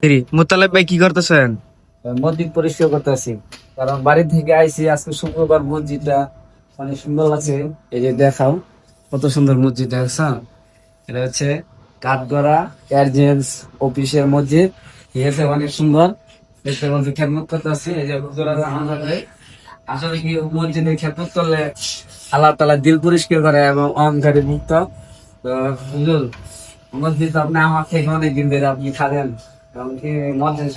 মোতালেব ভাই কি করতেছেন? মসজিদ পরিষ্কার করতেছি, কারণ বাড়ি থেকে আইছি আজকে শুক্রবার। মসজিদটা অনেক সুন্দর লাগছে। এই যে দেখাও, কত সুন্দর মসজিদ দেখছেন। এটা হচ্ছে কাঠগড়া এয়ারজেন্স অফিসের মসজিদ। ঠিক আছে, অনেক সুন্দর। এটার মধ্যে খেদমত করতেছি। এই যে হুজুরা আমাদের আসলে কি মসজিদে খেদমত করলে আল্লাহ তাআলা দিল পরিষ্কার করে এবং অহংকারী মুক্ত। তো হুজুর, মসজিদ আপনি আমার থেকে অনেক দিন ধরে আপনি খাবেন এবং কি মসজিদ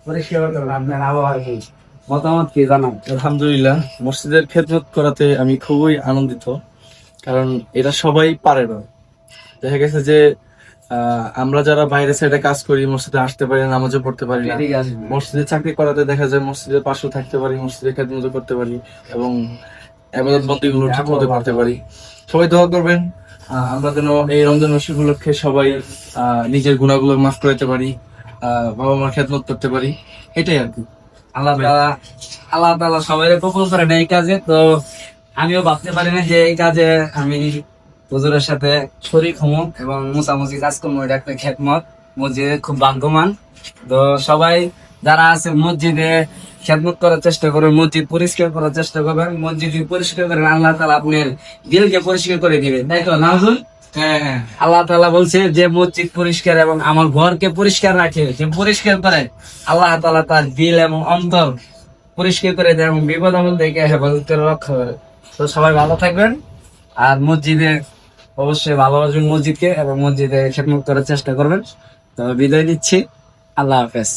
পরিষ্কার করেন, আপনার আবহাওয়া কি মতামত কি জানান? আলহামদুলিল্লাহ, মসজিদের খেদমত করাতে আমি খুবই আনন্দিত। কারণ এটা সবাই পারে না। দেখা গেছে যে আমরা যারা বাইরে সাইডে কাজ করি, মসজিদে আসতে পারি না, নামাজও পড়তে পারি না। ঠিক আছে। মসজিদে চাকরি করাতে দেখা যায় মসজিদের পাশেও থাকতে পারি, মসজিদে খেদমত করতে পারি এবং ইবাদত বন্দেগীগুলো ঠিক মতো করতে পারি। সবাই দোয়া করবেন আমরা যেন এই রমজান মাস উপলক্ষে সবাই নিজের গুনাহগুলো মাফ করতে পারি, বাবা মার খেদমত করতে পারি, এটাই আর কি। আল্লাহ তাআলা সবাই কবুল করেন এই কাজে। তো আমিও ভাবতে পারি না যে এই কাজে আমি হুজুরের সাথে শরীক হবো এবং মুসামুসি কাজ করবো। এটা একটা খেদমত, মসজিদে খুব ভাগ্যবান। তো সবাই যারা আছে মসজিদে খেদমত করার চেষ্টা করবেন, মসজিদ পরিষ্কার করার চেষ্টা করবেন। মসজিদ পরিষ্কার করেন, আল্লাহ তাআলা আপনার দিলকে পরিষ্কার করে দিবেন, তাই তো না হুজুর? হ্যাঁ, আল্লাহ তাআলা বলছে যে মসজিদ পরিষ্কার এবং আমার ঘরকে পরিষ্কার রাখে, যে পরিষ্কার করে আল্লাহ তাআলা তার দিল এবং অন্তর পরিষ্কার করে দেয় এবং বিপদ আমল থেকে হেফাজত করে রক্ষা করে। তো সবাই ভালো থাকবেন আর মসজিদে অবশ্যই ভালোবাসবেন মসজিদকে এবং মসজিদে খেদমত করার চেষ্টা করবেন। তো বিদায় দিচ্ছি, আল্লাহ হাফেজ।